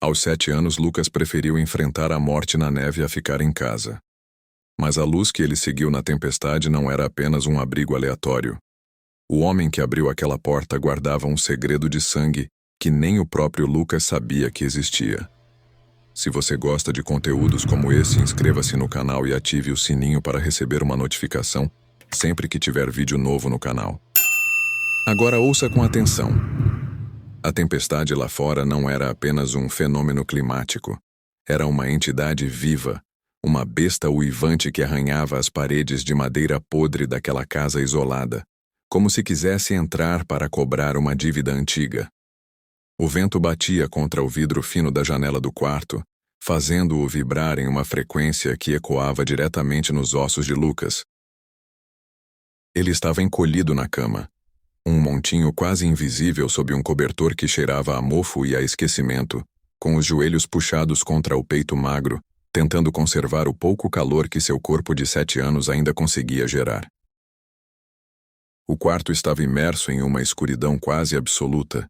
Aos 7 anos, Lucas preferiu enfrentar a morte na neve a ficar em casa. Mas a luz que ele seguiu na tempestade não era apenas um abrigo aleatório. O homem que abriu aquela porta guardava um segredo de sangue que nem o próprio Lucas sabia que existia. Se você gosta de conteúdos como esse, inscreva-se no canal e ative o sininho para receber uma notificação sempre que tiver vídeo novo no canal. Agora ouça com atenção. A tempestade lá fora não era apenas um fenômeno climático. Era uma entidade viva, uma besta uivante que arranhava as paredes de madeira podre daquela casa isolada, como se quisesse entrar para cobrar uma dívida antiga. O vento batia contra o vidro fino da janela do quarto, fazendo-o vibrar em uma frequência que ecoava diretamente nos ossos de Lucas. Ele estava encolhido na cama, um montinho quase invisível sob um cobertor que cheirava a mofo e a esquecimento, com os joelhos puxados contra o peito magro, tentando conservar o pouco calor que seu corpo de 7 anos ainda conseguia gerar. O quarto estava imerso em uma escuridão quase absoluta,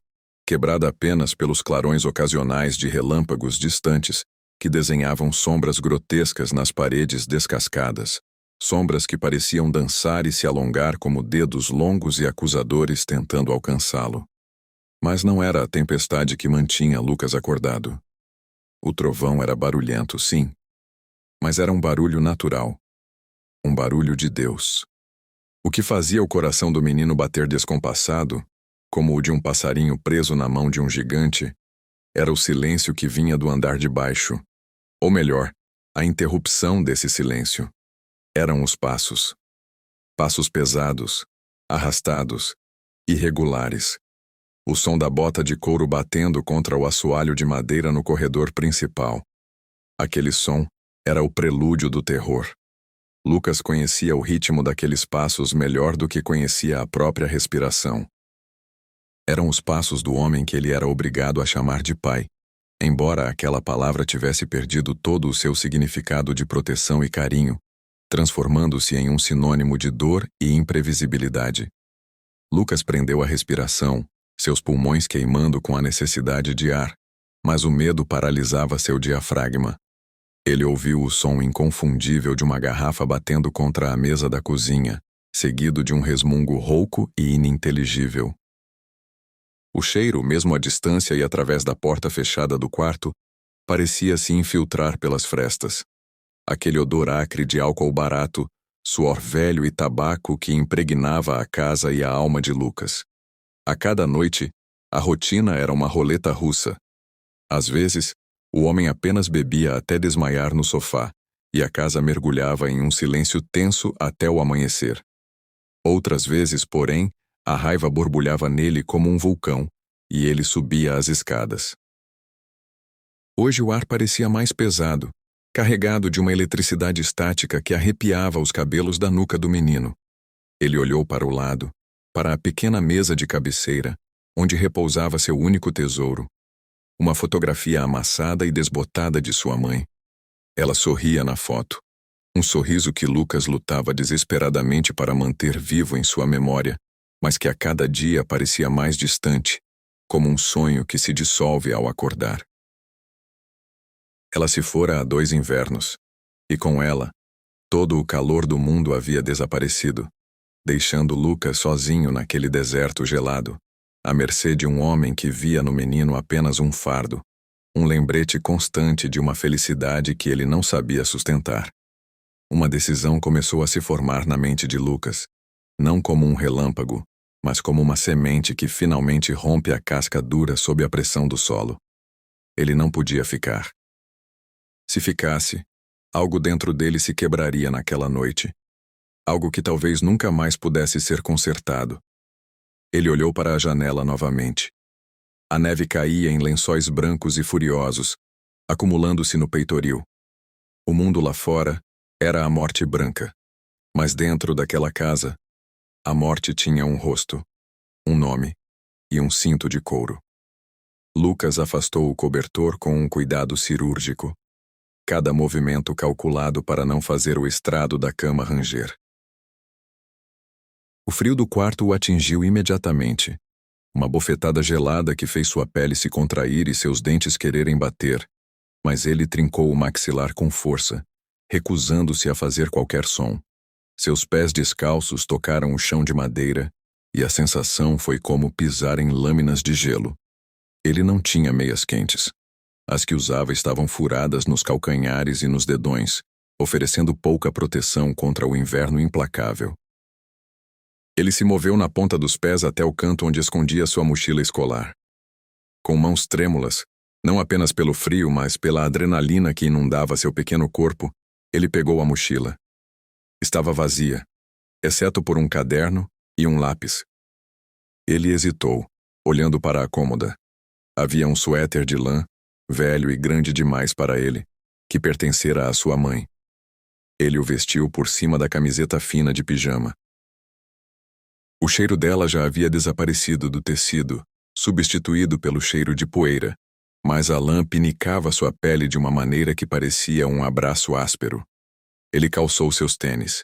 quebrada apenas pelos clarões ocasionais de relâmpagos distantes que desenhavam sombras grotescas nas paredes descascadas, sombras que pareciam dançar e se alongar como dedos longos e acusadores tentando alcançá-lo. Mas não era a tempestade que mantinha Lucas acordado. O trovão era barulhento, sim, mas era um barulho natural, um barulho de Deus. O que fazia o coração do menino bater descompassado, como o de um passarinho preso na mão de um gigante, era o silêncio que vinha do andar de baixo. Ou melhor, a interrupção desse silêncio. Eram os passos. Passos pesados, arrastados, irregulares. O som da bota de couro batendo contra o assoalho de madeira no corredor principal. Aquele som era o prelúdio do terror. Lucas conhecia o ritmo daqueles passos melhor do que conhecia a própria respiração. Eram os passos do homem que ele era obrigado a chamar de pai, embora aquela palavra tivesse perdido todo o seu significado de proteção e carinho, transformando-se em um sinônimo de dor e imprevisibilidade. Lucas prendeu a respiração, seus pulmões queimando com a necessidade de ar, mas o medo paralisava seu diafragma. Ele ouviu o som inconfundível de uma garrafa batendo contra a mesa da cozinha, seguido de um resmungo rouco e ininteligível. O cheiro, mesmo à distância e através da porta fechada do quarto, parecia se infiltrar pelas frestas. Aquele odor acre de álcool barato, suor velho e tabaco que impregnava a casa e a alma de Lucas. A cada noite, a rotina era uma roleta russa. Às vezes, o homem apenas bebia até desmaiar no sofá, e a casa mergulhava em um silêncio tenso até o amanhecer. Outras vezes, porém, a raiva borbulhava nele como um vulcão, e ele subia as escadas. Hoje o ar parecia mais pesado, carregado de uma eletricidade estática que arrepiava os cabelos da nuca do menino. Ele olhou para o lado, para a pequena mesa de cabeceira, onde repousava seu único tesouro, uma fotografia amassada e desbotada de sua mãe. Ela sorria na foto, um sorriso que Lucas lutava desesperadamente para manter vivo em sua memória, mas que a cada dia parecia mais distante, como um sonho que se dissolve ao acordar. Ela se fora há 2 invernos, e com ela, todo o calor do mundo havia desaparecido, deixando Lucas sozinho naquele deserto gelado, à mercê de um homem que via no menino apenas um fardo, um lembrete constante de uma felicidade que ele não sabia sustentar. Uma decisão começou a se formar na mente de Lucas, não como um relâmpago, mas como uma semente que finalmente rompe a casca dura sob a pressão do solo. Ele não podia ficar. Se ficasse, algo dentro dele se quebraria naquela noite. Algo que talvez nunca mais pudesse ser consertado. Ele olhou para a janela novamente. A neve caía em lençóis brancos e furiosos, acumulando-se no peitoril. O mundo lá fora era a morte branca. Mas dentro daquela casa, a morte tinha um rosto, um nome e um cinto de couro. Lucas afastou o cobertor com um cuidado cirúrgico, cada movimento calculado para não fazer o estrado da cama ranger. O frio do quarto o atingiu imediatamente. Uma bofetada gelada que fez sua pele se contrair e seus dentes quererem bater, mas ele trincou o maxilar com força, recusando-se a fazer qualquer som. Seus pés descalços tocaram o chão de madeira e a sensação foi como pisar em lâminas de gelo. Ele não tinha meias quentes. As que usava estavam furadas nos calcanhares e nos dedões, oferecendo pouca proteção contra o inverno implacável. Ele se moveu na ponta dos pés até o canto onde escondia sua mochila escolar. Com mãos trêmulas, não apenas pelo frio, mas pela adrenalina que inundava seu pequeno corpo, ele pegou a mochila. Estava vazia, exceto por um caderno e um lápis. Ele hesitou, olhando para a cômoda. Havia um suéter de lã, velho e grande demais para ele, que pertencera à sua mãe. Ele o vestiu por cima da camiseta fina de pijama. O cheiro dela já havia desaparecido do tecido, substituído pelo cheiro de poeira, mas a lã pinicava sua pele de uma maneira que parecia um abraço áspero. Ele calçou seus tênis.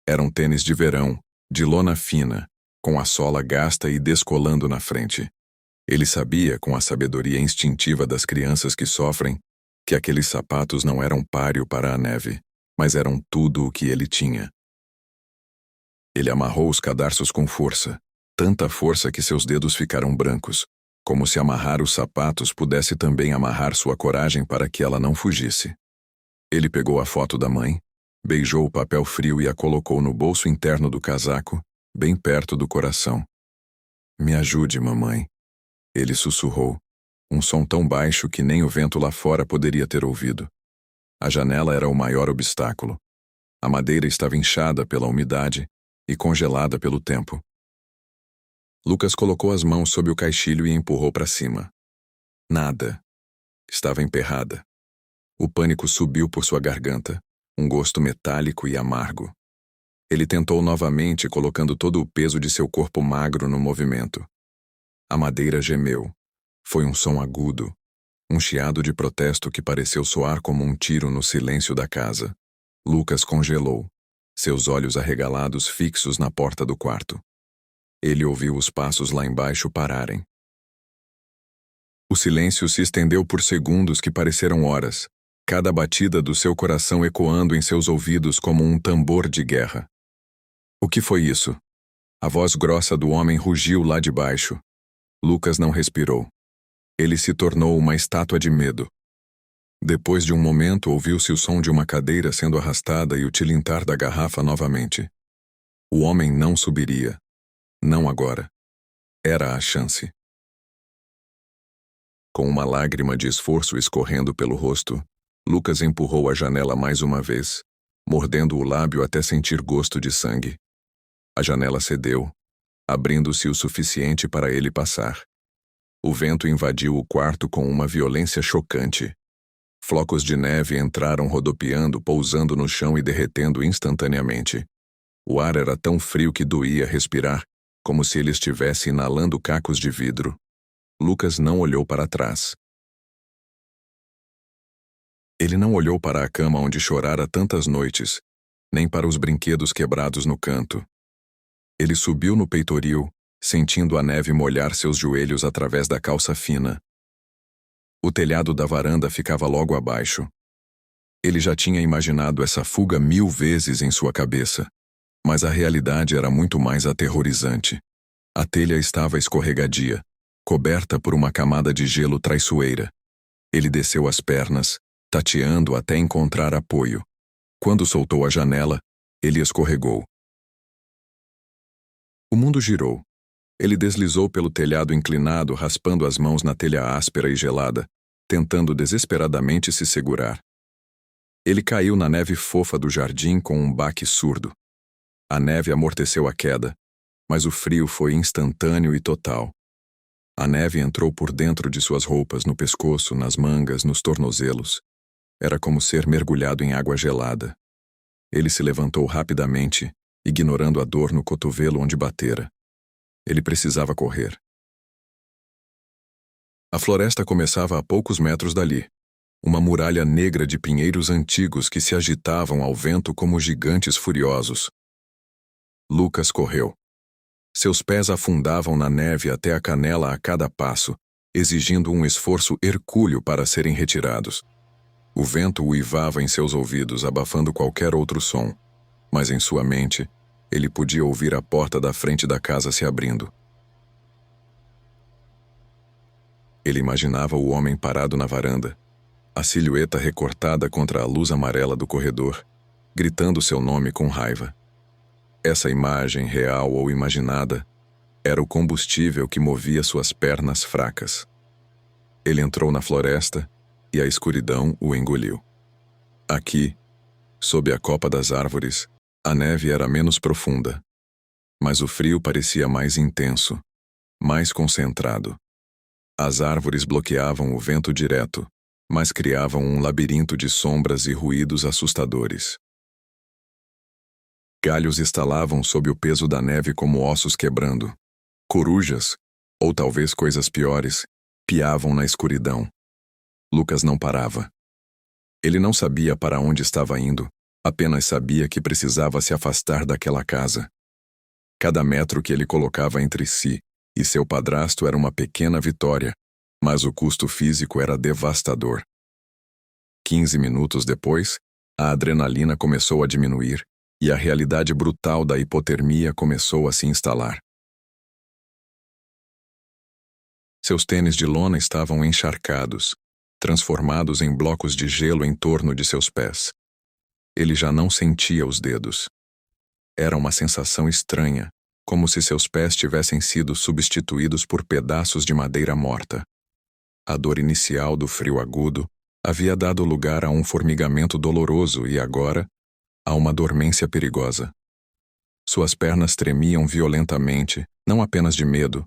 Eram tênis de verão, de lona fina, com a sola gasta e descolando na frente. Ele sabia, com a sabedoria instintiva das crianças que sofrem, que aqueles sapatos não eram páreo para a neve, mas eram tudo o que ele tinha. Ele amarrou os cadarços com força, tanta força que seus dedos ficaram brancos, como se amarrar os sapatos pudesse também amarrar sua coragem para que ela não fugisse. Ele pegou a foto da mãe, beijou o papel frio e a colocou no bolso interno do casaco, bem perto do coração. "Me ajude, mamãe", ele sussurrou, um som tão baixo que nem o vento lá fora poderia ter ouvido. A janela era o maior obstáculo. A madeira estava inchada pela umidade e congelada pelo tempo. Lucas colocou as mãos sob o caixilho e empurrou para cima. Nada. Estava emperrada. O pânico subiu por sua garganta, um gosto metálico e amargo. Ele tentou novamente, colocando todo o peso de seu corpo magro no movimento. A madeira gemeu. Foi um som agudo, um chiado de protesto que pareceu soar como um tiro no silêncio da casa. Lucas congelou, seus olhos arregalados fixos na porta do quarto. Ele ouviu os passos lá embaixo pararem. O silêncio se estendeu por segundos que pareceram horas, cada batida do seu coração ecoando em seus ouvidos como um tambor de guerra. "O que foi isso?" A voz grossa do homem rugiu lá de baixo. Lucas não respirou. Ele se tornou uma estátua de medo. Depois de um momento, ouviu-se o som de uma cadeira sendo arrastada e o tilintar da garrafa novamente. O homem não subiria. Não agora. Era a chance. Com uma lágrima de esforço escorrendo pelo rosto, Lucas empurrou a janela mais uma vez, mordendo o lábio até sentir gosto de sangue. A janela cedeu, abrindo-se o suficiente para ele passar. O vento invadiu o quarto com uma violência chocante. Flocos de neve entraram rodopiando, pousando no chão e derretendo instantaneamente. O ar era tão frio que doía respirar, como se ele estivesse inalando cacos de vidro. Lucas não olhou para trás. Ele não olhou para a cama onde chorara tantas noites, nem para os brinquedos quebrados no canto. Ele subiu no peitoril, sentindo a neve molhar seus joelhos através da calça fina. O telhado da varanda ficava logo abaixo. Ele já tinha imaginado essa fuga 1000 vezes em sua cabeça, mas a realidade era muito mais aterrorizante. A telha estava escorregadia, coberta por uma camada de gelo traiçoeira. Ele desceu as pernas, tateando até encontrar apoio. Quando soltou a janela, ele escorregou. O mundo girou. Ele deslizou pelo telhado inclinado, raspando as mãos na telha áspera e gelada, tentando desesperadamente se segurar. Ele caiu na neve fofa do jardim com um baque surdo. A neve amorteceu a queda, mas o frio foi instantâneo e total. A neve entrou por dentro de suas roupas, no pescoço, nas mangas, nos tornozelos. Era como ser mergulhado em água gelada. Ele se levantou rapidamente, ignorando a dor no cotovelo onde batera. Ele precisava correr. A floresta começava a poucos metros dali. Uma muralha negra de pinheiros antigos que se agitavam ao vento como gigantes furiosos. Lucas correu. Seus pés afundavam na neve até a canela a cada passo, exigindo um esforço hercúleo para serem retirados. O vento uivava em seus ouvidos, abafando qualquer outro som, mas em sua mente, ele podia ouvir a porta da frente da casa se abrindo. Ele imaginava o homem parado na varanda, a silhueta recortada contra a luz amarela do corredor, gritando seu nome com raiva. Essa imagem, real ou imaginada, era o combustível que movia suas pernas fracas. Ele entrou na floresta e a escuridão o engoliu. Aqui, sob a copa das árvores, a neve era menos profunda, mas o frio parecia mais intenso, mais concentrado. As árvores bloqueavam o vento direto, mas criavam um labirinto de sombras e ruídos assustadores. Galhos estalavam sob o peso da neve como ossos quebrando. Corujas, ou talvez coisas piores, piavam na escuridão. Lucas não parava. Ele não sabia para onde estava indo, apenas sabia que precisava se afastar daquela casa. Cada metro que ele colocava entre si e seu padrasto era uma pequena vitória, mas o custo físico era devastador. 15 minutos depois, a adrenalina começou a diminuir e a realidade brutal da hipotermia começou a se instalar. Seus tênis de lona estavam encharcados, transformados em blocos de gelo em torno de seus pés. Ele já não sentia os dedos. Era uma sensação estranha, como se seus pés tivessem sido substituídos por pedaços de madeira morta. A dor inicial do frio agudo havia dado lugar a um formigamento doloroso e agora, a uma dormência perigosa. Suas pernas tremiam violentamente, não apenas de medo,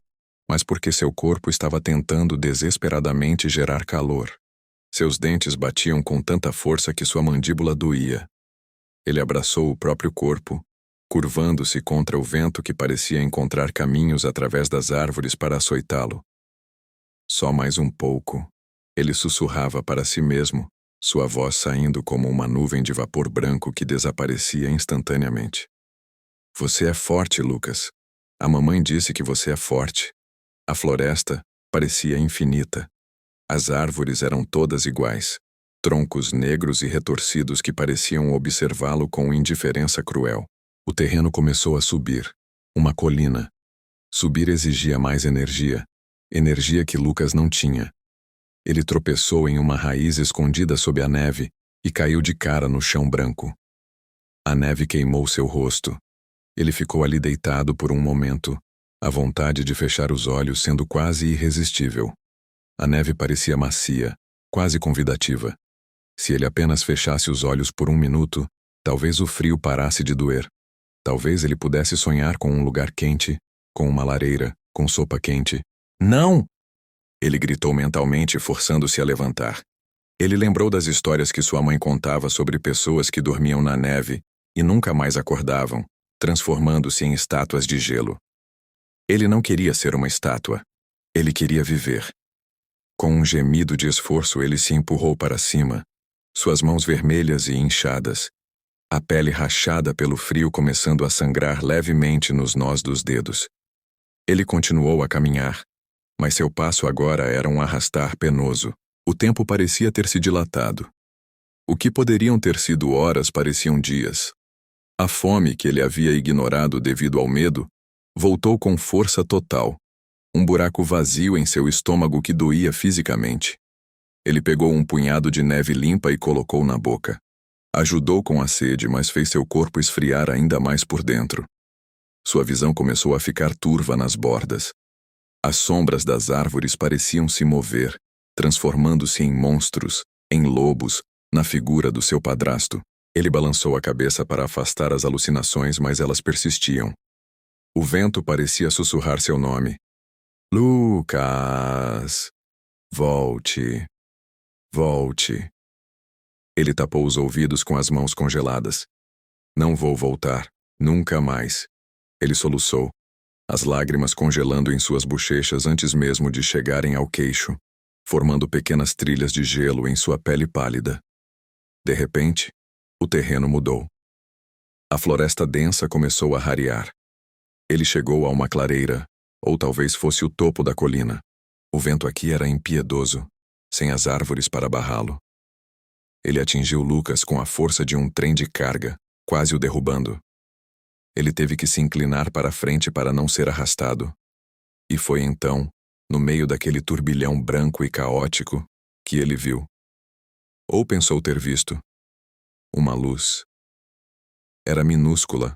mas porque seu corpo estava tentando desesperadamente gerar calor. Seus dentes batiam com tanta força que sua mandíbula doía. Ele abraçou o próprio corpo, curvando-se contra o vento que parecia encontrar caminhos através das árvores para açoitá-lo. Só mais um pouco. Ele sussurrava para si mesmo, sua voz saindo como uma nuvem de vapor branco que desaparecia instantaneamente. Você é forte, Lucas. A mamãe disse que você é forte. A floresta parecia infinita. As árvores eram todas iguais, troncos negros e retorcidos que pareciam observá-lo com indiferença cruel. O terreno começou a subir, uma colina. Subir exigia mais energia, energia que Lucas não tinha. Ele tropeçou em uma raiz escondida sob a neve e caiu de cara no chão branco. A neve queimou seu rosto. Ele ficou ali deitado por um momento, a vontade de fechar os olhos sendo quase irresistível. A neve parecia macia, quase convidativa. Se ele apenas fechasse os olhos por um minuto, talvez o frio parasse de doer. Talvez ele pudesse sonhar com um lugar quente, com uma lareira, com sopa quente. Não! Ele gritou mentalmente, forçando-se a levantar. Ele lembrou das histórias que sua mãe contava sobre pessoas que dormiam na neve e nunca mais acordavam, transformando-se em estátuas de gelo. Ele não queria ser uma estátua. Ele queria viver. Com um gemido de esforço, ele se empurrou para cima, suas mãos vermelhas e inchadas, a pele rachada pelo frio começando a sangrar levemente nos nós dos dedos. Ele continuou a caminhar, mas seu passo agora era um arrastar penoso. O tempo parecia ter se dilatado. O que poderiam ter sido horas pareciam dias. A fome que ele havia ignorado devido ao medo voltou com força total. Um buraco vazio em seu estômago que doía fisicamente. Ele pegou um punhado de neve limpa e colocou na boca. Ajudou com a sede, mas fez seu corpo esfriar ainda mais por dentro. Sua visão começou a ficar turva nas bordas. As sombras das árvores pareciam se mover, transformando-se em monstros, em lobos, na figura do seu padrasto. Ele balançou a cabeça para afastar as alucinações, mas elas persistiam. O vento parecia sussurrar seu nome. Lucas! Volte. Volte. Ele tapou os ouvidos com as mãos congeladas. Não vou voltar. Nunca mais. Ele soluçou, as lágrimas congelando em suas bochechas antes mesmo de chegarem ao queixo, formando pequenas trilhas de gelo em sua pele pálida. De repente, o terreno mudou. A floresta densa começou a rarear. Ele chegou a uma clareira, ou talvez fosse o topo da colina. O vento aqui era impiedoso, sem as árvores para barrá-lo. Ele atingiu Lucas com a força de um trem de carga, quase o derrubando. Ele teve que se inclinar para a frente para não ser arrastado. E foi então, no meio daquele turbilhão branco e caótico, que ele viu. Ou pensou ter visto. Uma luz. Era minúscula,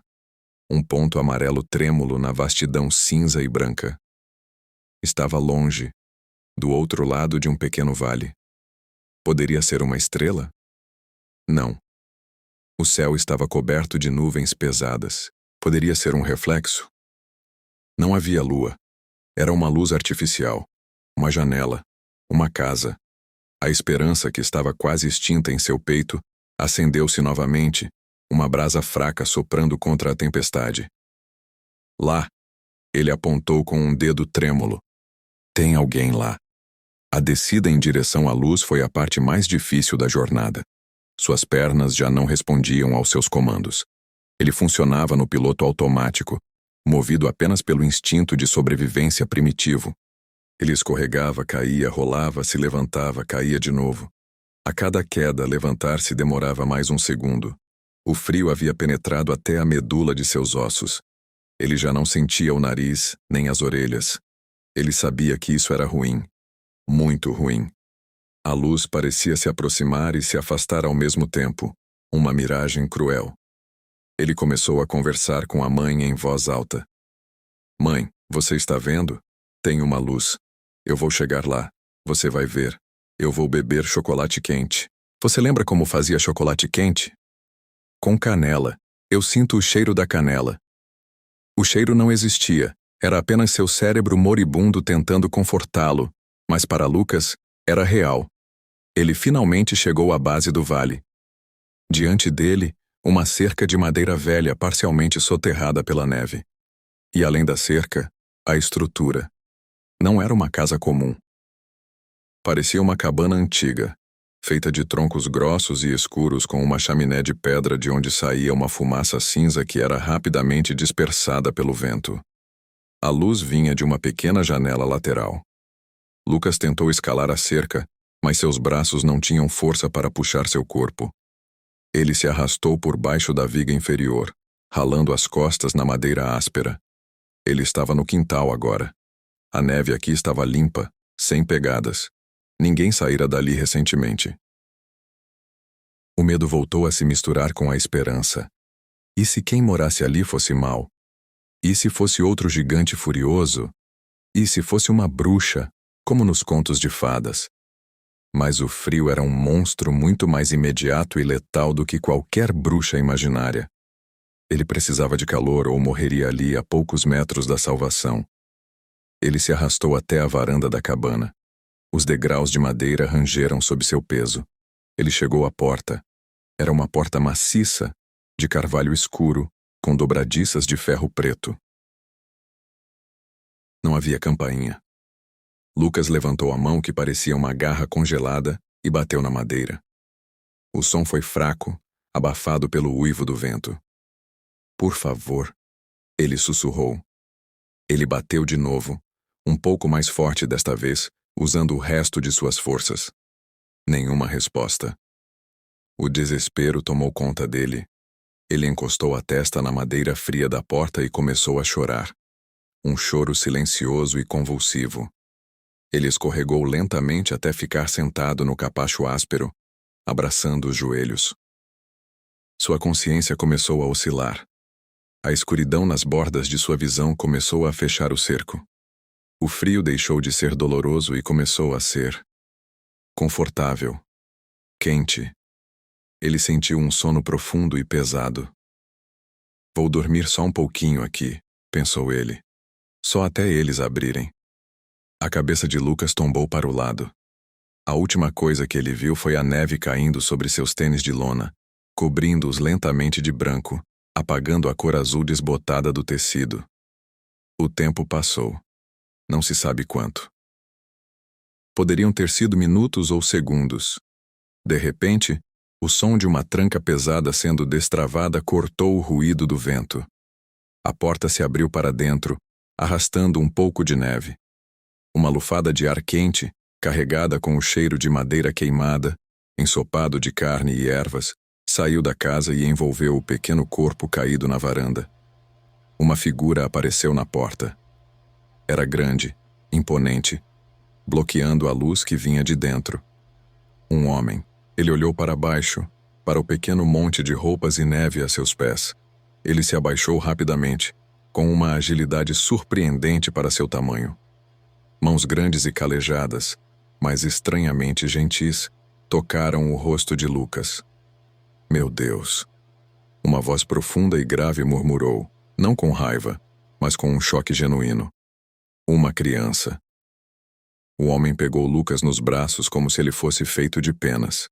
um ponto amarelo trêmulo na vastidão cinza e branca. Estava longe, do outro lado de um pequeno vale. Poderia ser uma estrela? Não. O céu estava coberto de nuvens pesadas. Poderia ser um reflexo? Não havia lua. Era uma luz artificial. Uma janela. Uma casa. A esperança que estava quase extinta em seu peito acendeu-se novamente, uma brasa fraca soprando contra a tempestade. Lá, ele apontou com um dedo trêmulo. Tem alguém lá. A descida em direção à luz foi a parte mais difícil da jornada. Suas pernas já não respondiam aos seus comandos. Ele funcionava no piloto automático, movido apenas pelo instinto de sobrevivência primitivo. Ele escorregava, caía, rolava, se levantava, caía de novo. A cada queda, levantar-se demorava mais um segundo. O frio havia penetrado até a medula de seus ossos. Ele já não sentia o nariz, nem as orelhas. Ele sabia que isso era ruim. Muito ruim. A luz parecia se aproximar e se afastar ao mesmo tempo. Uma miragem cruel. Ele começou a conversar com a mãe em voz alta. Mãe, você está vendo? Tem uma luz. Eu vou chegar lá. Você vai ver. Eu vou beber chocolate quente. Você lembra como fazia chocolate quente? Com canela. Eu sinto o cheiro da canela. O cheiro não existia. Era apenas seu cérebro moribundo tentando confortá-lo. Mas para Lucas, era real. Ele finalmente chegou à base do vale. Diante dele, uma cerca de madeira velha parcialmente soterrada pela neve. E além da cerca, a estrutura. Não era uma casa comum. Parecia uma cabana antiga, feita de troncos grossos e escuros com uma chaminé de pedra de onde saía uma fumaça cinza que era rapidamente dispersada pelo vento. A luz vinha de uma pequena janela lateral. Lucas tentou escalar a cerca, mas seus braços não tinham força para puxar seu corpo. Ele se arrastou por baixo da viga inferior, ralando as costas na madeira áspera. Ele estava no quintal agora. A neve aqui estava limpa, sem pegadas. Ninguém saíra dali recentemente. O medo voltou a se misturar com a esperança. E se quem morasse ali fosse mau? E se fosse outro gigante furioso? E se fosse uma bruxa, como nos contos de fadas? Mas o frio era um monstro muito mais imediato e letal do que qualquer bruxa imaginária. Ele precisava de calor ou morreria ali a poucos metros da salvação. Ele se arrastou até a varanda da cabana. Os degraus de madeira rangeram sob seu peso. Ele chegou à porta. Era uma porta maciça, de carvalho escuro, com dobradiças de ferro preto. Não havia campainha. Lucas levantou a mão que parecia uma garra congelada e bateu na madeira. O som foi fraco, abafado pelo uivo do vento. Por favor, ele sussurrou. Ele bateu de novo, um pouco mais forte desta vez, usando o resto de suas forças. Nenhuma resposta. O desespero tomou conta dele. Ele encostou a testa na madeira fria da porta e começou a chorar. Um choro silencioso e convulsivo. Ele escorregou lentamente até ficar sentado no capacho áspero, abraçando os joelhos. Sua consciência começou a oscilar. A escuridão nas bordas de sua visão começou a fechar o cerco. O frio deixou de ser doloroso e começou a ser confortável, quente. Ele sentiu um sono profundo e pesado. Vou dormir só um pouquinho aqui, pensou ele. Só até eles abrirem. A cabeça de Lucas tombou para o lado. A última coisa que ele viu foi a neve caindo sobre seus tênis de lona, cobrindo-os lentamente de branco, apagando a cor azul desbotada do tecido. O tempo passou. Não se sabe quanto. Poderiam ter sido minutos ou segundos. De repente, o som de uma tranca pesada sendo destravada cortou o ruído do vento. A porta se abriu para dentro, arrastando um pouco de neve. Uma lufada de ar quente, carregada com o cheiro de madeira queimada, ensopado de carne e ervas, saiu da casa e envolveu o pequeno corpo caído na varanda. Uma figura apareceu na porta. Era grande, imponente, bloqueando a luz que vinha de dentro. Um homem. Ele olhou para baixo, para o pequeno monte de roupas e neve a seus pés. Ele se abaixou rapidamente, com uma agilidade surpreendente para seu tamanho. Mãos grandes e calejadas, mas estranhamente gentis, tocaram o rosto de Lucas. Meu Deus! Uma voz profunda e grave murmurou, não com raiva, mas com um choque genuíno. Uma criança. O homem pegou Lucas nos braços como se ele fosse feito de penas.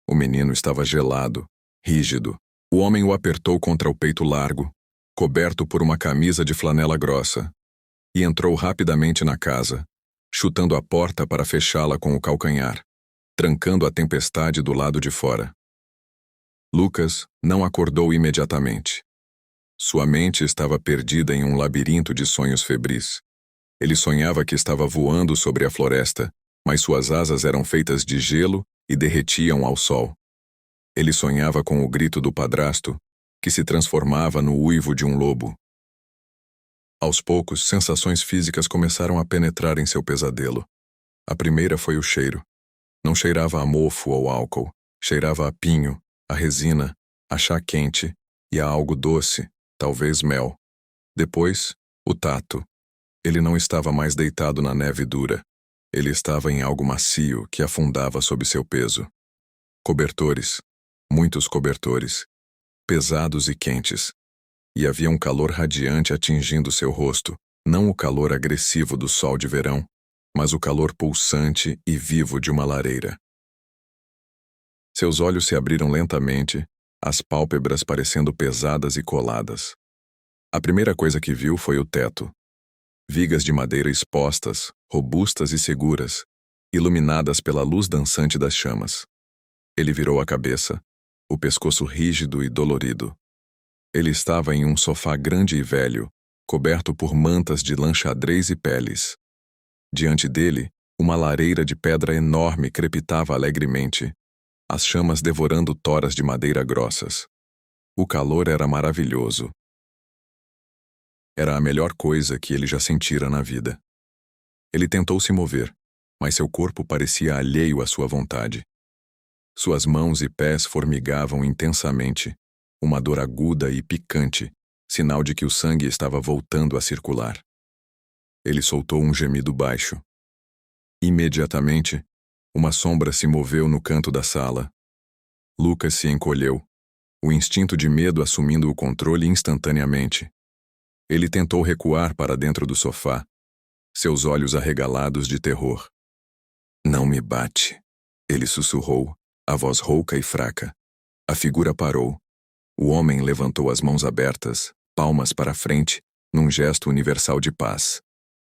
O menino estava gelado, rígido. O homem o apertou contra o peito largo, coberto por uma camisa de flanela grossa, e entrou rapidamente na casa, chutando a porta para fechá-la com o calcanhar, trancando a tempestade do lado de fora. Lucas não acordou imediatamente. Sua mente estava perdida em um labirinto de sonhos febris. Ele sonhava que estava voando sobre a floresta, mas suas asas eram feitas de gelo e derretiam ao sol. Ele sonhava com o grito do padrasto, que se transformava no uivo de um lobo. Aos poucos, sensações físicas começaram a penetrar em seu pesadelo. A primeira foi o cheiro. Não cheirava a mofo ou álcool, cheirava a pinho, a resina, a chá quente e a algo doce, talvez mel. Depois, o tato. Ele não estava mais deitado na neve dura. Ele estava em algo macio que afundava sob seu peso. Cobertores, muitos cobertores, pesados e quentes. E havia um calor radiante atingindo seu rosto, não o calor agressivo do sol de verão, mas o calor pulsante e vivo de uma lareira. Seus olhos se abriram lentamente, as pálpebras parecendo pesadas e coladas. A primeira coisa que viu foi o teto. Vigas de madeira expostas, robustas e seguras, iluminadas pela luz dançante das chamas. Ele virou a cabeça, o pescoço rígido e dolorido. Ele estava em um sofá grande e velho, coberto por mantas de lã xadrez e peles. Diante dele, uma lareira de pedra enorme crepitava alegremente, as chamas devorando toras de madeira grossas. O calor era maravilhoso. Era a melhor coisa que ele já sentira na vida. Ele tentou se mover, mas seu corpo parecia alheio à sua vontade. Suas mãos e pés formigavam intensamente, uma dor aguda e picante, sinal de que o sangue estava voltando a circular. Ele soltou um gemido baixo. Imediatamente, uma sombra se moveu no canto da sala. Lucas se encolheu, o instinto de medo assumindo o controle instantaneamente. Ele tentou recuar para dentro do sofá, seus olhos arregalados de terror. Não me bate, ele sussurrou, a voz rouca e fraca. A figura parou. O homem levantou as mãos abertas, palmas para frente, num gesto universal de paz.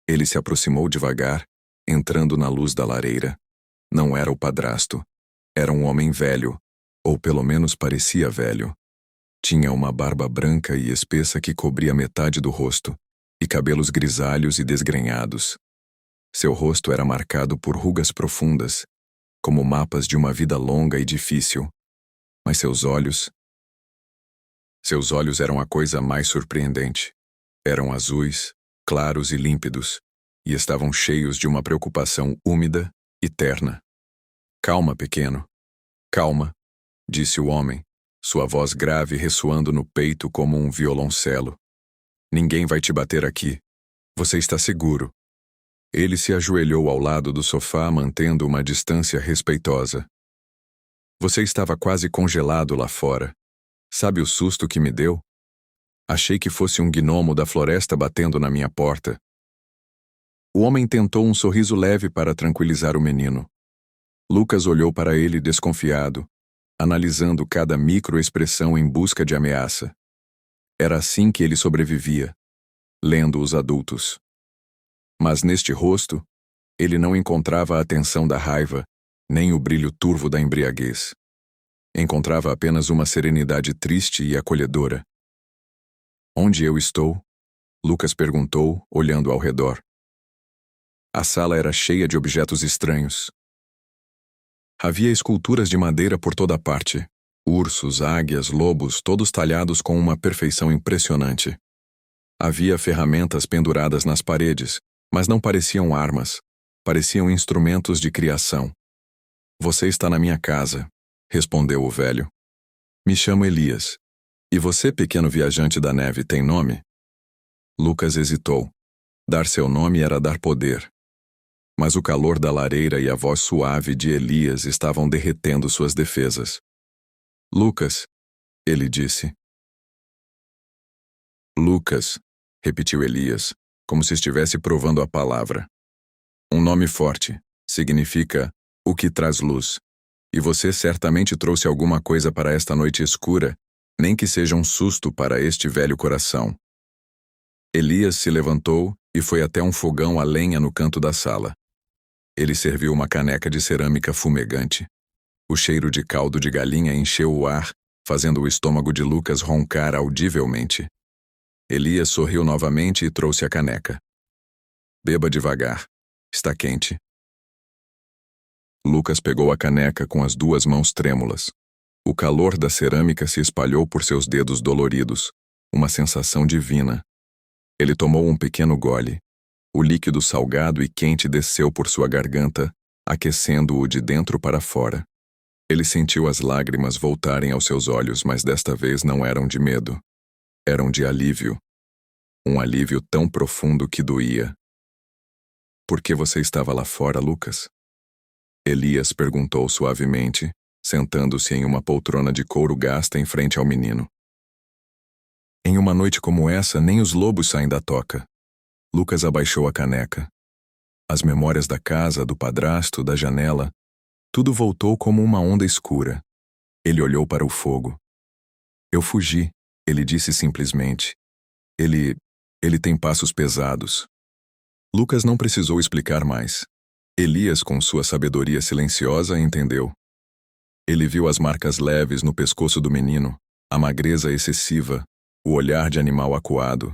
Ele se aproximou devagar, entrando na luz da lareira. Não era o padrasto. Era um homem velho, ou pelo menos parecia velho. Tinha uma barba branca e espessa que cobria metade do rosto, e cabelos grisalhos e desgrenhados. Seu rosto era marcado por rugas profundas, como mapas de uma vida longa e difícil. Mas seus olhos eram a coisa mais surpreendente. Eram azuis, claros e límpidos, e estavam cheios de uma preocupação úmida e terna. Calma, pequeno. Calma, disse o homem, sua voz grave ressoando no peito como um violoncelo. Ninguém vai te bater aqui. Você está seguro. Ele se ajoelhou ao lado do sofá, mantendo uma distância respeitosa. Você estava quase congelado lá fora. Sabe o susto que me deu? Achei que fosse um gnomo da floresta batendo na minha porta. O homem tentou um sorriso leve para tranquilizar o menino. Lucas olhou para ele desconfiado, analisando cada microexpressão em busca de ameaça. Era assim que ele sobrevivia, lendo os adultos. Mas neste rosto, ele não encontrava a tensão da raiva, nem o brilho turvo da embriaguez. Encontrava apenas uma serenidade triste e acolhedora. Onde eu estou? Lucas perguntou, olhando ao redor. A sala era cheia de objetos estranhos. Havia esculturas de madeira por toda parte. Ursos, águias, lobos, todos talhados com uma perfeição impressionante. Havia ferramentas penduradas nas paredes, mas não pareciam armas. Pareciam instrumentos de criação. Você está na minha casa, respondeu o velho. Me chamo Elias. E você, pequeno viajante da neve, tem nome? Lucas hesitou. Dar seu nome era dar poder. Mas o calor da lareira e a voz suave de Elias estavam derretendo suas defesas. Lucas, ele disse. Lucas, repetiu Elias, como se estivesse provando a palavra. Um nome forte. Significa o que traz luz. E você certamente trouxe alguma coisa para esta noite escura, nem que seja um susto para este velho coração. Elias se levantou e foi até um fogão a lenha no canto da sala. Ele serviu uma caneca de cerâmica fumegante. O cheiro de caldo de galinha encheu o ar, fazendo o estômago de Lucas roncar audivelmente. Elias sorriu novamente e trouxe a caneca. Beba devagar. Está quente. Lucas pegou a caneca com as duas mãos trêmulas. O calor da cerâmica se espalhou por seus dedos doloridos, uma sensação divina. Ele tomou um pequeno gole. O líquido salgado e quente desceu por sua garganta, aquecendo-o de dentro para fora. Ele sentiu as lágrimas voltarem aos seus olhos, mas desta vez não eram de medo. Eram de alívio. Um alívio tão profundo que doía. Por que você estava lá fora, Lucas? Elias perguntou suavemente, sentando-se em uma poltrona de couro gasta em frente ao menino. Em uma noite como essa, nem os lobos saem da toca. Lucas abaixou a caneca. As memórias da casa, do padrasto, da janela, tudo voltou como uma onda escura. Ele olhou para o fogo. Eu fugi, ele disse simplesmente. Ele tem passos pesados. Lucas não precisou explicar mais. Elias, com sua sabedoria silenciosa, entendeu. Ele viu as marcas leves no pescoço do menino, a magreza excessiva, o olhar de animal acuado.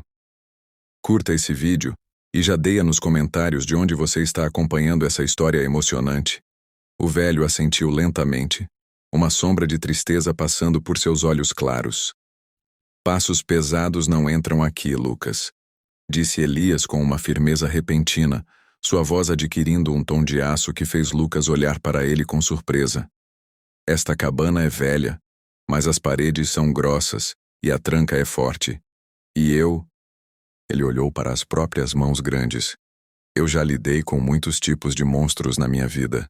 Curta esse vídeo e já deia nos comentários de onde você está acompanhando essa história emocionante. O velho assentiu lentamente, uma sombra de tristeza passando por seus olhos claros. Passos pesados não entram aqui, Lucas, disse Elias com uma firmeza repentina, sua voz adquirindo um tom de aço que fez Lucas olhar para ele com surpresa. Esta cabana é velha, mas as paredes são grossas e a tranca é forte. E eu... Ele olhou para as próprias mãos grandes. Eu já lidei com muitos tipos de monstros na minha vida.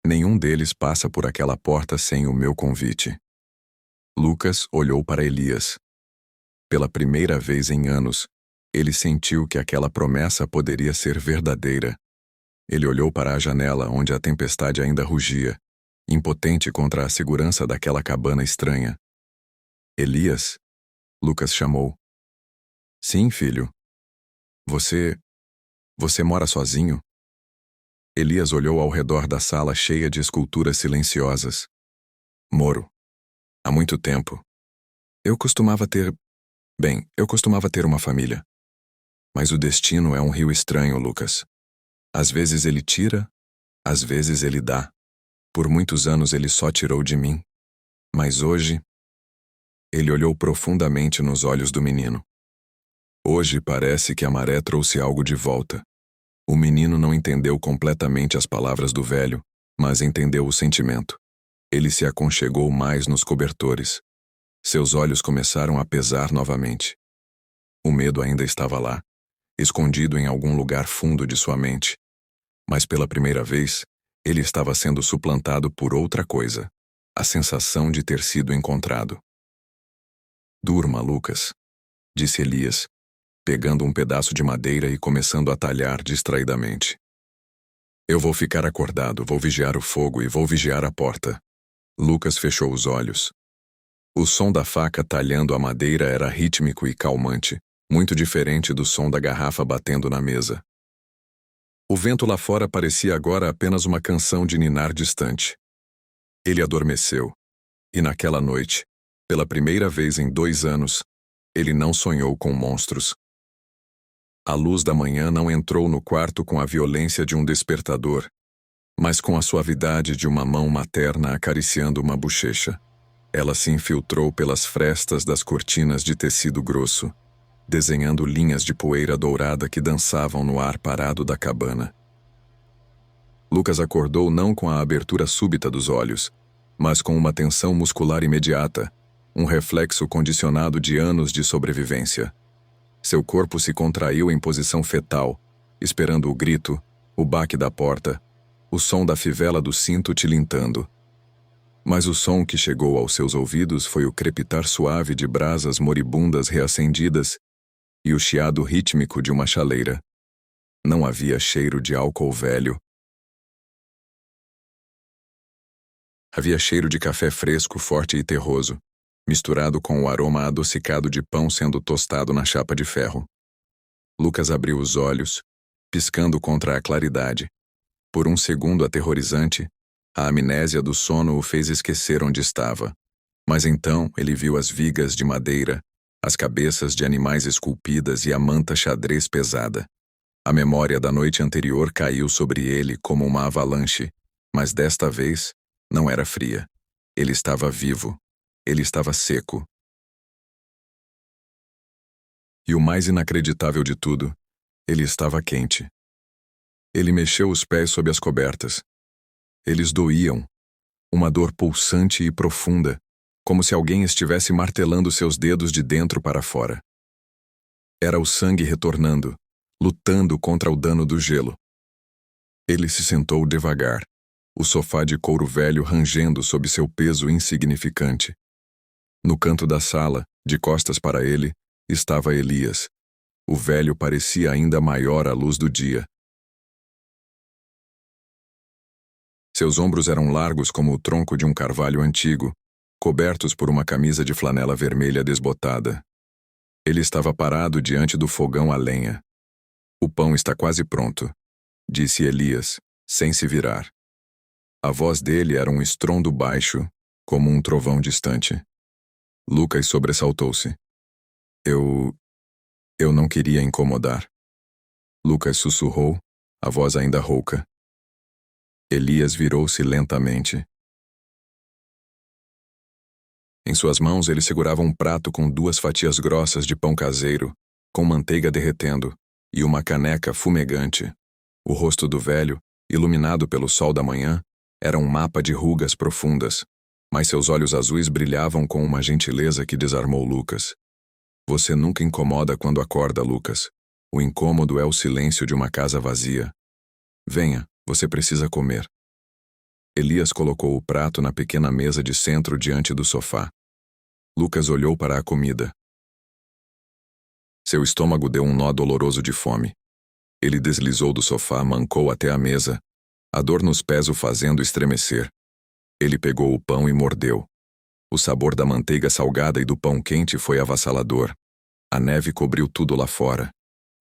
Nenhum deles passa por aquela porta sem o meu convite. Lucas olhou para Elias. Pela primeira vez em anos, ele sentiu que aquela promessa poderia ser verdadeira. Ele olhou para a janela onde a tempestade ainda rugia, impotente contra a segurança daquela cabana estranha. Elias? Lucas chamou. Sim, filho. Você mora sozinho? Elias olhou ao redor da sala cheia de esculturas silenciosas. Moro. Há muito tempo. Eu costumava ter uma família. Mas o destino é um rio estranho, Lucas. Às vezes ele tira, às vezes ele dá. Por muitos anos ele só tirou de mim. Mas hoje... Ele olhou profundamente nos olhos do menino. Hoje parece que a maré trouxe algo de volta. O menino não entendeu completamente as palavras do velho, mas entendeu o sentimento. Ele se aconchegou mais nos cobertores. Seus olhos começaram a pesar novamente. O medo ainda estava lá, escondido em algum lugar fundo de sua mente. Mas pela primeira vez, ele estava sendo suplantado por outra coisa, a sensação de ter sido encontrado. Durma, Lucas, disse Elias, pegando um pedaço de madeira e começando a talhar distraidamente. Eu vou ficar acordado, vou vigiar o fogo e vou vigiar a porta. Lucas fechou os olhos. O som da faca talhando a madeira era rítmico e calmante, muito diferente do som da garrafa batendo na mesa. O vento lá fora parecia agora apenas uma canção de ninar distante. Ele adormeceu, e naquela noite, pela primeira vez em 2 anos, Ele não sonhou com monstros. A luz da manhã não entrou no quarto com a violência de um despertador, mas com a suavidade de uma mão materna acariciando uma bochecha. Ela se infiltrou pelas frestas das cortinas de tecido grosso, desenhando linhas de poeira dourada que dançavam no ar parado da cabana. Lucas acordou não com a abertura súbita dos olhos, mas com uma tensão muscular imediata, um reflexo condicionado de anos de sobrevivência. Seu corpo se contraiu em posição fetal, esperando o grito, o baque da porta, o som da fivela do cinto tilintando. Mas o som que chegou aos seus ouvidos foi o crepitar suave de brasas moribundas reacendidas e o chiado rítmico de uma chaleira. Não havia cheiro de álcool velho. Havia cheiro de café fresco, forte e terroso, misturado com o aroma adocicado de pão sendo tostado na chapa de ferro. Lucas abriu os olhos, piscando contra a claridade. Por um segundo aterrorizante, a amnésia do sono o fez esquecer onde estava. Mas então ele viu as vigas de madeira, as cabeças de animais esculpidas e a manta xadrez pesada. A memória da noite anterior caiu sobre ele como uma avalanche, mas desta vez não era fria. Ele estava vivo. Ele estava seco. E o mais inacreditável de tudo, ele estava quente. Ele mexeu os pés sob as cobertas. Eles doíam, uma dor pulsante e profunda, como se alguém estivesse martelando seus dedos de dentro para fora. Era o sangue retornando, lutando contra o dano do gelo. Ele se sentou devagar, o sofá de couro velho rangendo sob seu peso insignificante. No canto da sala, de costas para ele, estava Elias. O velho parecia ainda maior à luz do dia. Seus ombros eram largos como o tronco de um carvalho antigo, cobertos por uma camisa de flanela vermelha desbotada. Ele estava parado diante do fogão a lenha. "O pão está quase pronto", disse Elias, sem se virar. A voz dele era um estrondo baixo, como um trovão distante. Lucas sobressaltou-se. Eu não queria incomodar." Lucas sussurrou, a voz ainda rouca. Elias virou-se lentamente. Em suas mãos ele segurava um prato com 2 fatias grossas de pão caseiro, com manteiga derretendo, e uma caneca fumegante. O rosto do velho, iluminado pelo sol da manhã, era um mapa de rugas profundas, mas seus olhos azuis brilhavam com uma gentileza que desarmou Lucas. "Você nunca incomoda quando acorda, Lucas. O incômodo é o silêncio de uma casa vazia. Venha, você precisa comer." Elias colocou o prato na pequena mesa de centro diante do sofá. Lucas olhou para a comida. Seu estômago deu um nó doloroso de fome. Ele deslizou do sofá, mancou até a mesa, a dor nos pés o fazendo estremecer. Ele pegou o pão e mordeu. O sabor da manteiga salgada e do pão quente foi avassalador. A neve cobriu tudo lá fora,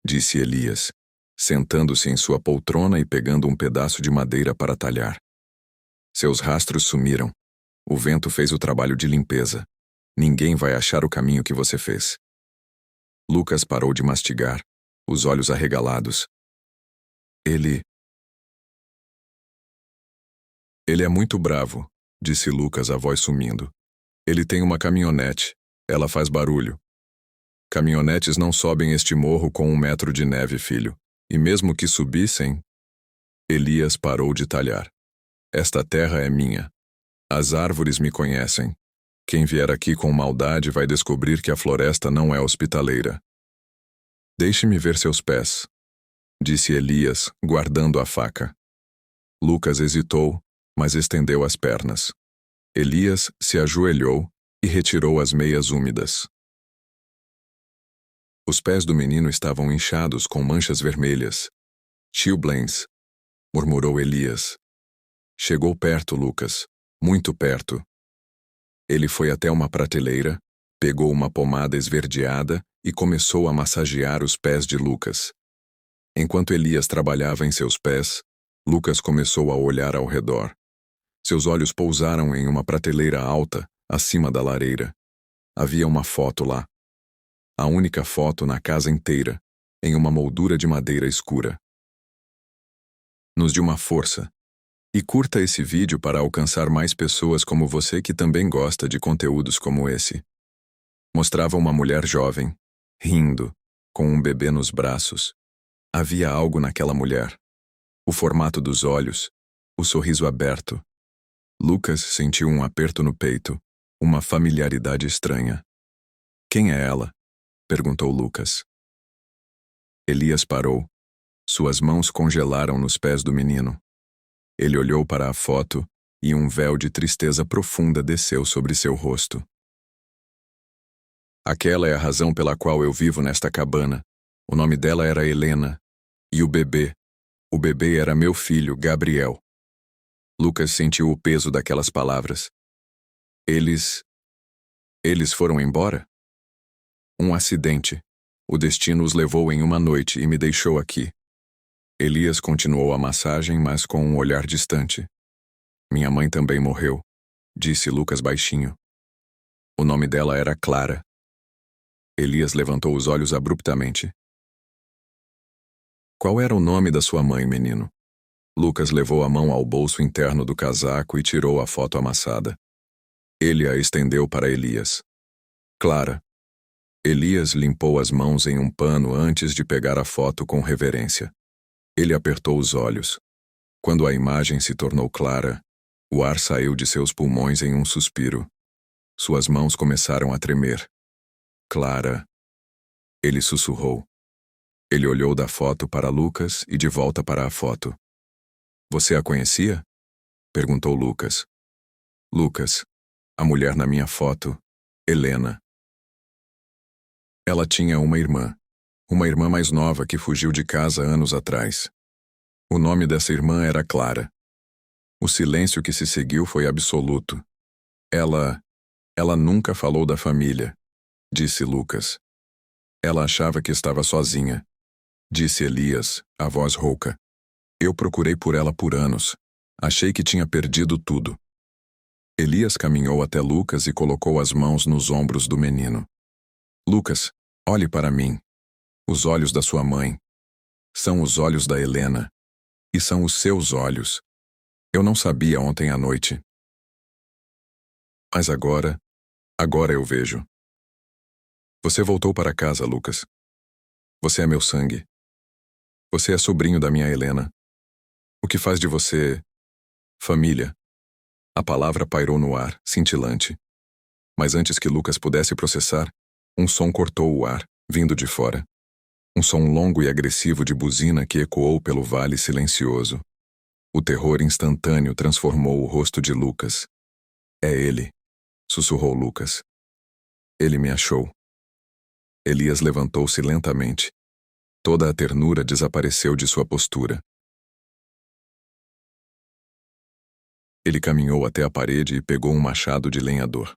disse Elias, sentando-se em sua poltrona e pegando um pedaço de madeira para talhar. Seus rastros sumiram. O vento fez o trabalho de limpeza. Ninguém vai achar o caminho que você fez. Lucas parou de mastigar, os olhos arregalados. Ele é muito bravo, disse Lucas, a voz sumindo. Ele tem uma caminhonete. Ela faz barulho. Caminhonetes não sobem este morro com 1 metro de neve, filho. E mesmo que subissem... Elias parou de talhar. Esta terra é minha. As árvores me conhecem. Quem vier aqui com maldade vai descobrir que a floresta não é hospitaleira. Deixe-me ver seus pés, disse Elias, guardando a faca. Lucas hesitou, mas estendeu as pernas. Elias se ajoelhou e retirou as meias úmidas. Os pés do menino estavam inchados com manchas vermelhas. "Chilblains", murmurou Elias. Chegou perto, Lucas, muito perto. Ele foi até uma prateleira, pegou uma pomada esverdeada e começou a massagear os pés de Lucas. Enquanto Elias trabalhava em seus pés, Lucas começou a olhar ao redor. Seus olhos pousaram em uma prateleira alta, acima da lareira. Havia uma foto lá. A única foto na casa inteira, em uma moldura de madeira escura. Nos dê uma força. E curta esse vídeo para alcançar mais pessoas como você que também gosta de conteúdos como esse. Mostrava uma mulher jovem, rindo, com um bebê nos braços. Havia algo naquela mulher. O formato dos olhos, o sorriso aberto. Lucas sentiu um aperto no peito, uma familiaridade estranha. Quem é ela? Perguntou Lucas. Elias parou. Suas mãos congelaram nos pés do menino. Ele olhou para a foto e um véu de tristeza profunda desceu sobre seu rosto. Aquela é a razão pela qual eu vivo nesta cabana. O nome dela era Helena. E o bebê era meu filho, Gabriel. Lucas sentiu o peso daquelas palavras. Eles foram embora? Um acidente. O destino os levou em uma noite e me deixou aqui. Elias continuou a massagem, mas com um olhar distante. Minha mãe também morreu, disse Lucas baixinho. O nome dela era Clara. Elias levantou os olhos abruptamente. Qual era o nome da sua mãe, menino? Lucas levou a mão ao bolso interno do casaco e tirou a foto amassada. Ele a estendeu para Elias. Clara. Elias limpou as mãos em um pano antes de pegar a foto com reverência. Ele apertou os olhos. Quando a imagem se tornou clara, o ar saiu de seus pulmões em um suspiro. Suas mãos começaram a tremer. Clara. Ele sussurrou. Ele olhou da foto para Lucas e de volta para a foto. Você a conhecia? Perguntou Lucas. Lucas, a mulher na minha foto, Helena. Ela tinha uma irmã mais nova que fugiu de casa anos atrás. O nome dessa irmã era Clara. O silêncio que se seguiu foi absoluto. Ela nunca falou da família, disse Lucas. Ela achava que estava sozinha, disse Elias, a voz rouca. Eu procurei por ela por anos. Achei que tinha perdido tudo. Elias caminhou até Lucas e colocou as mãos nos ombros do menino. Lucas, olhe para mim. Os olhos da sua mãe. São os olhos da Helena. E são os seus olhos. Eu não sabia ontem à noite. Mas agora eu vejo. Você voltou para casa, Lucas. Você é meu sangue. Você é sobrinho da minha Helena. O que faz de você família? A palavra pairou no ar, cintilante. Mas antes que Lucas pudesse processar, um som cortou o ar, vindo de fora. Um som longo e agressivo de buzina que ecoou pelo vale silencioso. O terror instantâneo transformou o rosto de Lucas. É ele, sussurrou Lucas. Ele me achou. Elias levantou-se lentamente. Toda a ternura desapareceu de sua postura. Ele caminhou até a parede e pegou um machado de lenhador.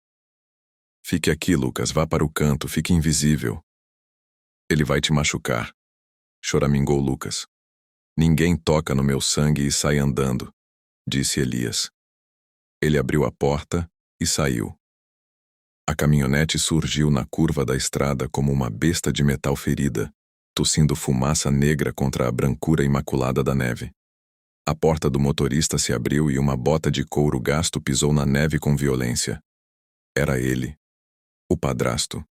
Fique aqui, Lucas, vá para o canto, fique invisível. Ele vai te machucar, choramingou Lucas. Ninguém toca no meu sangue e sai andando, disse Elias. Ele abriu a porta e saiu. A caminhonete surgiu na curva da estrada como uma besta de metal ferida, tossindo fumaça negra contra a brancura imaculada da neve. A porta do motorista se abriu e uma bota de couro gasto pisou na neve com violência. Era ele, o padrasto.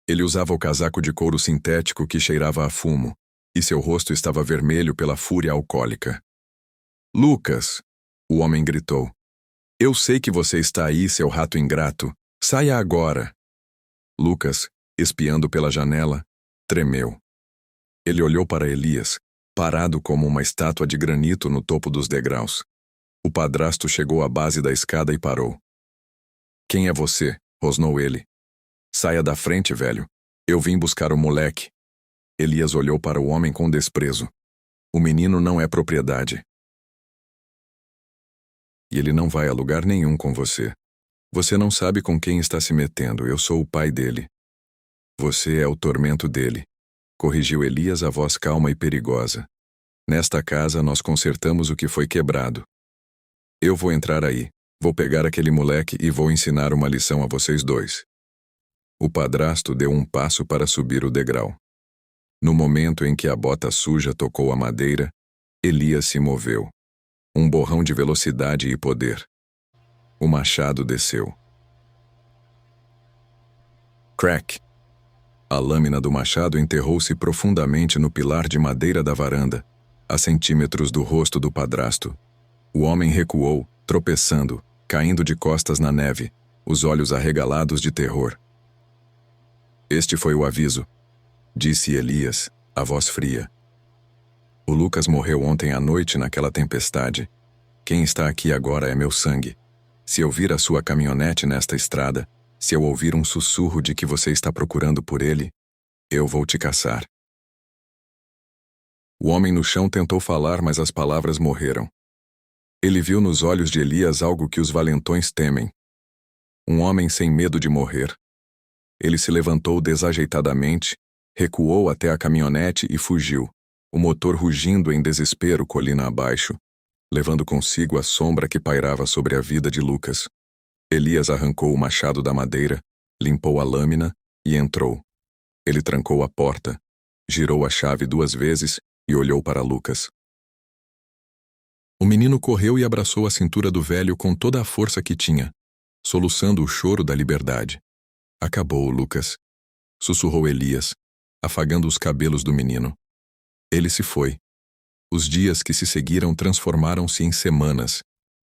Ele usava o casaco de couro sintético que cheirava a fumo, e seu rosto estava vermelho pela fúria alcoólica. Lucas! O homem gritou. Eu sei que você está aí, seu rato ingrato. Saia agora! Lucas, espiando pela janela, tremeu. Ele olhou para Elias, parado como uma estátua de granito no topo dos degraus. O padrasto chegou à base da escada e parou. Quem é você? Rosnou ele. Saia da frente, velho. Eu vim buscar o moleque. Elias olhou para o homem com desprezo. O menino não é propriedade. E ele não vai a lugar nenhum com você. Você não sabe com quem está se metendo. Eu sou o pai dele. Você é o tormento dele. Corrigiu Elias a voz calma e perigosa. Nesta casa nós consertamos o que foi quebrado. Eu vou entrar aí. Vou pegar aquele moleque e vou ensinar uma lição a vocês dois. O padrasto deu um passo para subir o degrau. No momento em que a bota suja tocou a madeira, Elias se moveu. Um borrão de velocidade e poder. O machado desceu. Crack! A lâmina do machado enterrou-se profundamente no pilar de madeira da varanda, a centímetros do rosto do padrasto. O homem recuou, tropeçando, caindo de costas na neve, os olhos arregalados de terror. Este foi o aviso, disse Elias, a voz fria. O Lucas morreu ontem à noite naquela tempestade. Quem está aqui agora é meu sangue. Se eu vir a sua caminhonete nesta estrada, se eu ouvir um sussurro de que você está procurando por ele, eu vou te caçar. O homem no chão tentou falar, mas as palavras morreram. Ele viu nos olhos de Elias algo que os valentões temem. Um homem sem medo de morrer. Ele se levantou desajeitadamente, recuou até a caminhonete e fugiu, o motor rugindo em desespero colina abaixo, levando consigo a sombra que pairava sobre a vida de Lucas. Elias arrancou o machado da madeira, limpou a lâmina e entrou. Ele trancou a porta, girou a chave 2 vezes e olhou para Lucas. O menino correu e abraçou a cintura do velho com toda a força que tinha, soluçando o choro da liberdade. Acabou, Lucas, sussurrou Elias, afagando os cabelos do menino. Ele se foi. Os dias que se seguiram transformaram-se em semanas,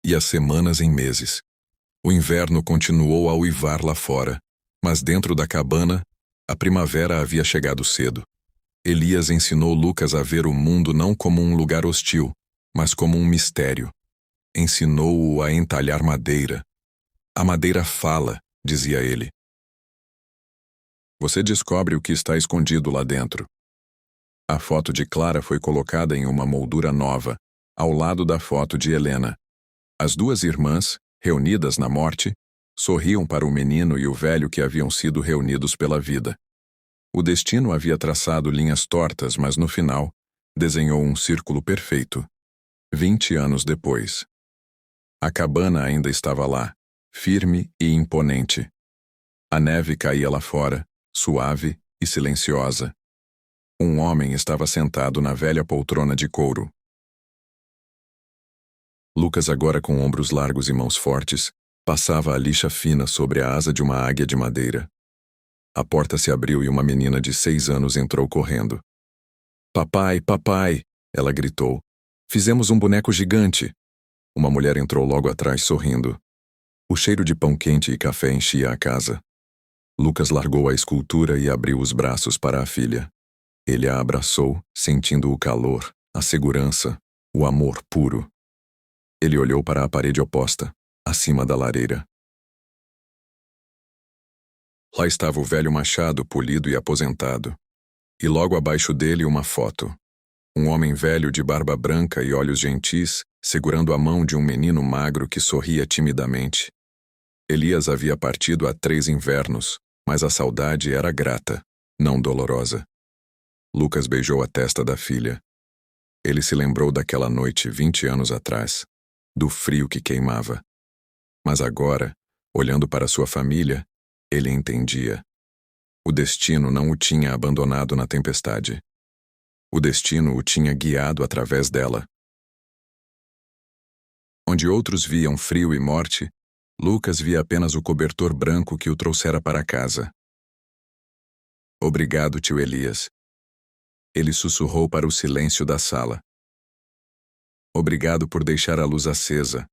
e as semanas em meses. O inverno continuou a uivar lá fora, mas dentro da cabana, a primavera havia chegado cedo. Elias ensinou Lucas a ver o mundo não como um lugar hostil, mas como um mistério. Ensinou-o a entalhar madeira. A madeira fala, dizia ele. Você descobre o que está escondido lá dentro. A foto de Clara foi colocada em uma moldura nova, ao lado da foto de Helena. As 2 irmãs, reunidas na morte, sorriam para o menino e o velho que haviam sido reunidos pela vida. O destino havia traçado linhas tortas, mas no final, desenhou um círculo perfeito. 20 anos depois. A cabana ainda estava lá, firme e imponente. A neve caía lá fora, suave e silenciosa. Um homem estava sentado na velha poltrona de couro. Lucas, agora com ombros largos e mãos fortes, passava a lixa fina sobre a asa de uma águia de madeira. A porta se abriu e uma menina de 6 anos entrou correndo. Papai, papai! Ela gritou. Fizemos um boneco gigante! Uma mulher entrou logo atrás sorrindo. O cheiro de pão quente e café enchia a casa. Lucas largou a escultura e abriu os braços para a filha. Ele a abraçou, sentindo o calor, a segurança, o amor puro. Ele olhou para a parede oposta, acima da lareira. Lá estava o velho machado polido e aposentado. E logo abaixo dele uma foto. Um homem velho de barba branca e olhos gentis, segurando a mão de um menino magro que sorria timidamente. Elias havia partido há 3 invernos, mas a saudade era grata, não dolorosa. Lucas beijou a testa da filha. Ele se lembrou daquela noite 20 anos atrás, do frio que queimava. Mas agora, olhando para sua família, ele entendia. O destino não o tinha abandonado na tempestade. O destino o tinha guiado através dela. Onde outros viam frio e morte, Lucas via apenas o cobertor branco que o trouxera para casa. Obrigado, tio Elias. Ele sussurrou para o silêncio da sala. Obrigado por deixar a luz acesa.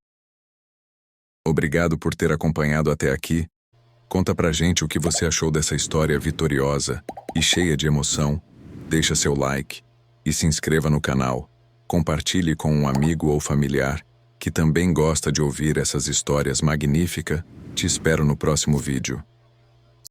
Obrigado por ter acompanhado até aqui. Conta pra gente o que você achou dessa história vitoriosa e cheia de emoção. Deixa seu like e se inscreva no canal. Compartilhe com um amigo ou familiar que também gosta de ouvir essas histórias magníficas. Te espero no próximo vídeo.